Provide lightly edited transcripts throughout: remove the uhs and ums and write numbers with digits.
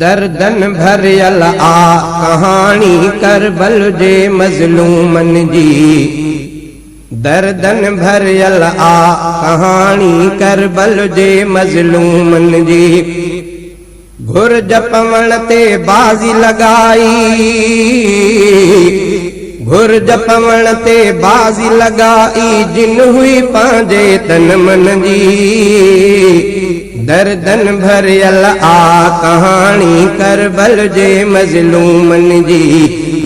दर्दन भरियल आ कहानी करबल जे मज़लूमन जी। दर्दन भरियल आ कहानी करबल जे मज़लूमन जी। घुर्ज पवण ते बाज़ी लगाई, घुर्ज पवण ते बाज़ी लगाई जिन हुई पांजे तन मन जी। दर्दन भरियल आ कहानी करबल जे मज़लूमन जी।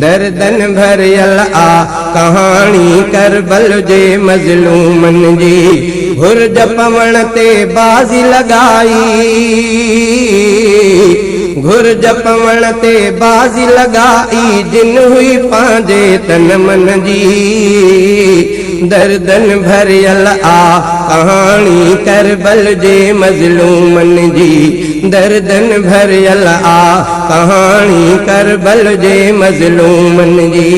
दर्दन भरियल आ कहानी करबल जे मज़लूमन जी। घुर्ज पवण ते बाज़ी लगाई, घुर्ज पवण ते बाज़ी लगाई जिन हुई पांजे तन मन जी। दर्दन भरियल आ कहानी करबल जे मज़लूमन जी। दर्दन भरियल आ कहानी करबल जे मज़लूमन जी।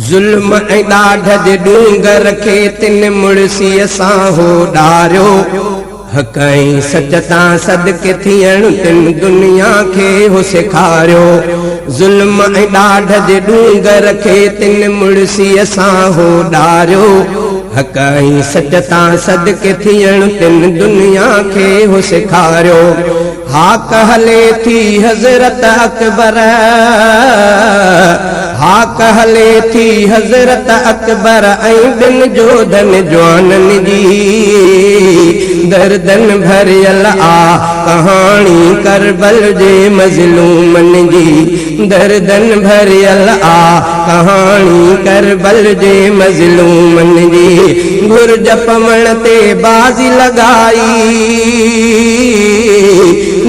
ज़ुल्म ऐं ॾाढ जे ॾूंगर खे तिन मुड़सीअ सां हो ॾारियो। हक़ ऐं सच तां सदके थियण तिन दुनिया खे हो सेखारियो। ज़ुल्म ऐं ॾाढ जे ॾूंगर खे तिन मुड़सीअ सां हो ॾारियो। हक़ ऐं सच तां सदके थियण तिन दुनिया खे हो सेखारियो। हाक हले थी हज़रत अकबर, हाक हले थी हज़रत अकबर ऐं ॿिन जोधन जवानन जी। दर्दन भरियल आ कहानी करबल जे मज़लूमन जी। दर्दन भरियल आ कहानी करबल जे मज़लूमन जी। घुर्ज पवण ते बाज़ी लगाई,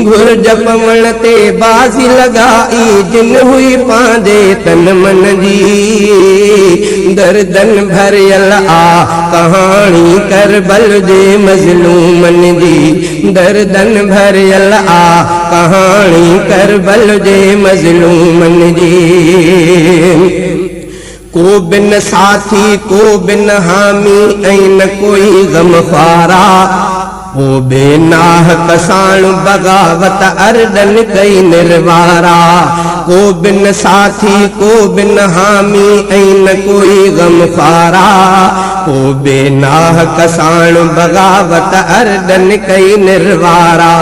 घुर्ज पवण ते बाज़ी लगाई जिन हुई पांजे तन मन जी। दर्दन भरियल आ कहानी करबल जे मज़लूमन जी। दर्दन भरियल आ कहानी करबल जे मज़लूमन जी। को बिन साथी को बिन हामी ऐं न कोई गमख्वारा। ओ बेनाहक साण बगावत अर्दन कई निर्वारा। को बिन साथी को बिन हामी ऐं न कोई गमख्वारा। को बेनाहक साण बगावत अर्दन कई निर्वारा।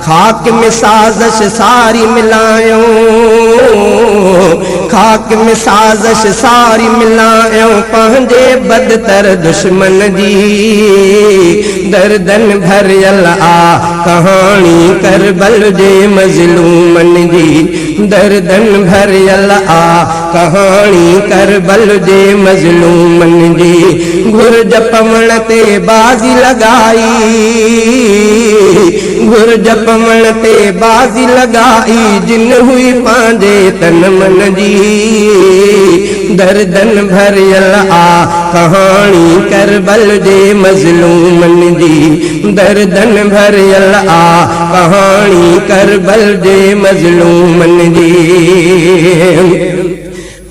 खाक में साज़श सारी मिलायो, खाक में साज़श सारी मिलायो पंहिंजे बदतर दुश्मन जी। दर्दन भरियल आ कहानी करबल जे मज़लूमन जी। दर्दन भरियल आ कहानी करबल जे मज़लूमन जी। घुर्ज पवण ते बाज़ी लगाई, घुर्ज पवण ते बाज़ी लगाई जिन हुई पांजे तन मन जी। दर्दन भरियल आ कहानी करबल जे मज़लूमन जी। दर्दन भरियल आ कहानी करबल जे मज़लूमन जी।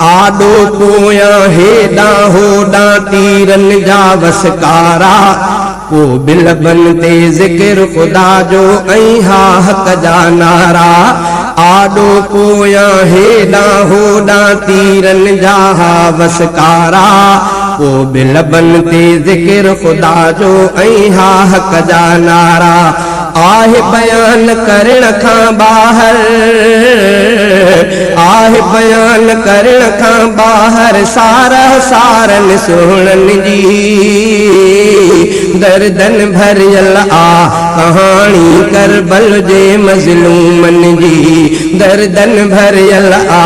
आॾो पोयां हेॾां होॾां तीरन जा वसकारा। को बिलबन ते ज़िक्र ख़ुदा जो ऐं हा हक़ जा नारा। आॾो पोयां हेॾां होॾां तीरन जा हा वसकारा। को बिलबन ते ज़िक्र ख़ुदा जो ऐं हा हक़ जा नारा। आहे बयान करण खां ॿाहिरि, आहे बयान करण खां ॿाहिरि सारा सारन सुहिणन जी। दर्दन भरियल आ कहानी करबल जे मज़लूमन जी। दर्दन भरियल आ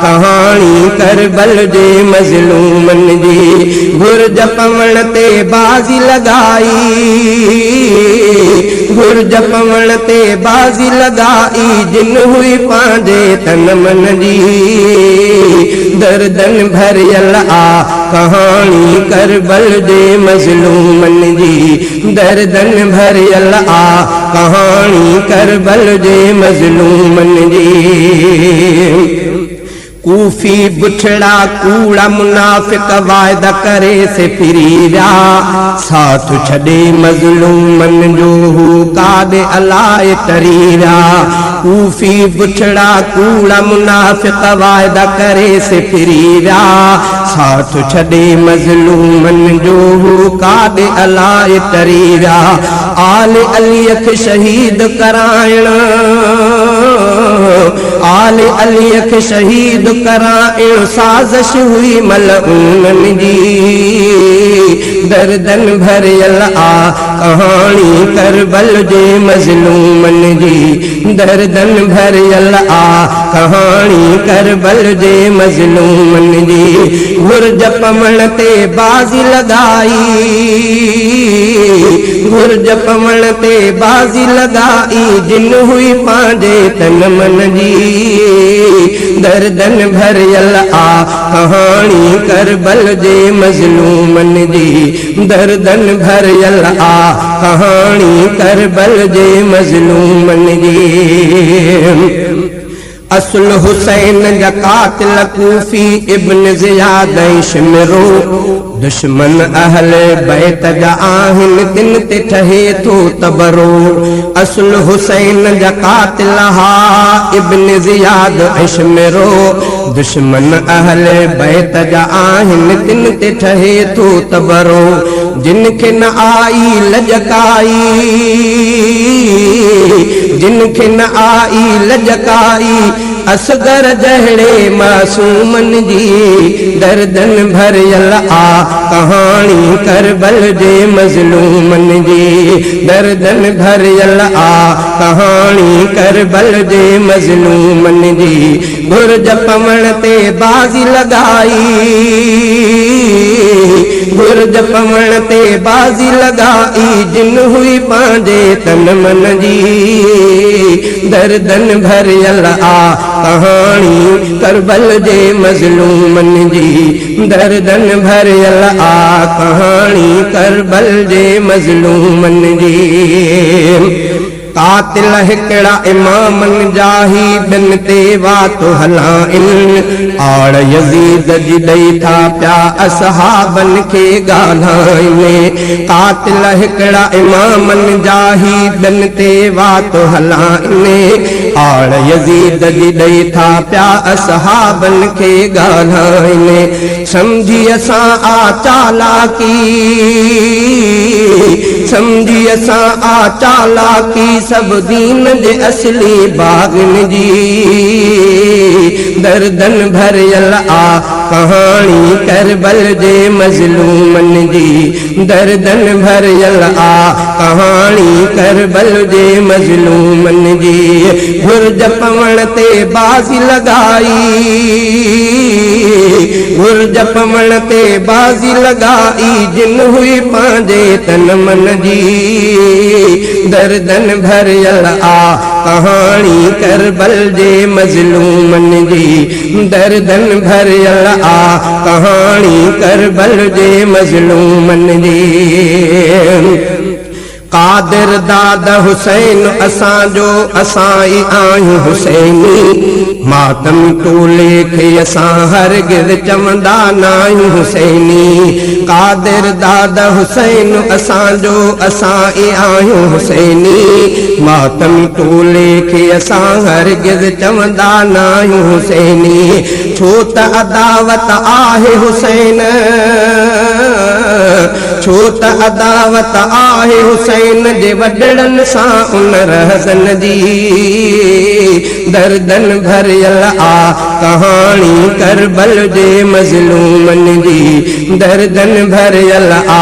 कहानी करबल जे मज़लूमन जी। घुर्ज पवण ते बाज़ी लगाई, घुर्ज पवण ते बाज़ी लगाई जिन हुई पांजे तन मन जी। दर्दन भरियल आ कहानी करबल जे मज़लूमन जी। दर्दन भरियल आ कहानी करबल जे मज़लूमन जी। कूफी बुछड़ा कूड़ा मुनाफिक वायदा करे से फिरी व्या साथ छड़े मजलूमन जो हू कादे अलाए तरी व्या कूफी बुछड़ा कूड़ा मुनाफिक वायदा करे से फिरी व्या साथ छड़े मजलूमन जो हू कादे अलाए तरी व्या आल अलीअ खे शहीद कराइण आल अलीअ खे शहीद कराइण साज़िश हुई मलऊनन जी दर्दन भरियल आ कहानी करबल जे मज़लूमन जी दर्दन भरियल आ कहानी करबल जे मज़लूमन जी घुर्ज पवण ते बाज़ी लगाई घुर्ज पवण ते बाज़ी लगाई जिन हुई पांजे तन मन जी दर्दन भरियल आ कहानी करबल जे मज़लूमन जी दर्दन भरियल आ कहानी करबल जे मज़लूमन जी असुल हुसैन जा कातिल कूफी इब्न ज़ियाद शिमरो दुश्मन अहले बैत जा आहिन तिन ते ठहे थो तबरो असुल हुसैन जा कातिल हा इब्न ज़ियाद शिमरो दुश्मन अहले बैत जा आहिन तिन ते ठहे थो तबरो जिनखे न आई लजकाई जिनखे न आई लजकाई असगर जहड़े मासूमन जी दर्दन भरियल आ कहानी करबल जे मज़लूमन जी दर्दन भरियल आ कहानी करबल जे मज़लूमन जी घुर्ज पवण ते बाज़ी लगाई घुर्ज पवण ते बाज़ी लगाई जिन हुई पांजे तन मन जी दर्दन भरियल आ कहानी करबल जे मज़लूमन जी दर्दन भरियल आ कहानी करबल जे मज़लूमन जी कातिल हिकड़ा इमामन जाही बिन ते वातो हलाइन आड़ यजीद जी दई था प्या असहाबन के गालाइने कातिल हिकड़ा इमामन जाही बिन ते वातो हलाइने आड़ यजीद जी दई था प्या असहाबन के गालाइने समझी असां आ चालाकी समझी असां आ चालाकी सब दीन जे असली बागन जी दर्दन भरियल आ कहानी करबल जे मज़लूमन जी दर्दन भरियल आ कहानी करबल जे मज़लूमन जी घुर्ज पवण ते बाज़ी लगाई घुर्ज पवण ते बाज़ी लगाई जिन हुई पांजे तन मन जी दर्दन भरियल आ कहानी करबल जे मज़लूमन जी दर्दन भरियल आ कहानी करबल जे मज़लूमन जी कादिर दाद हुसैन असांजो असाई आहियूं हुसैनी मातम टोले खे असां हरगिज़ चवंदा नाहियूं हुसैनी कादिर दाद हुसैन असांजो असाई आहियूं हुसैनी मातम टोले खे असां हरगिज़ चवंदा नाहियूं हुसैनी छो त अदावत आहे हुसैन छो त अदावत आहे हुसैन जे वॾड़न सां उन रहसन जी दर्दन भरियल आ कहानी करबल जे मज़लूमन जी दर्दन भरियल आ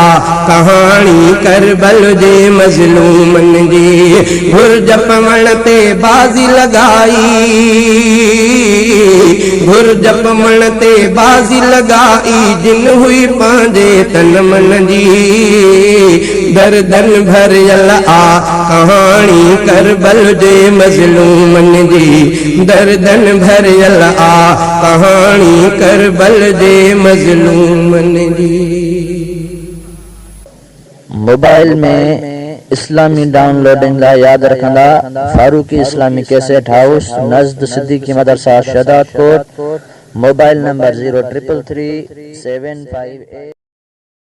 कहानी करबल जे मज़लूमन जी घुर्ज पवण ते बाज़ी लगाई घुर्ज पवण ते बाज़ी लगाई जिन हुई पांजे तन मन जी दर्दन भरियल आ कहानी करबल जे मज़लूमन जी दर्दन भरियल आ कहानी करबल जे मज़लूमन जी। मोबाइल में इस्लामी डाउनलोडिंग ला याद रखंदा फारूकी इस्लामी कैसेट हाउस नज़द सिद्दीकी मदरसा शहदाद कोट मोबाइल नंबर 0333 758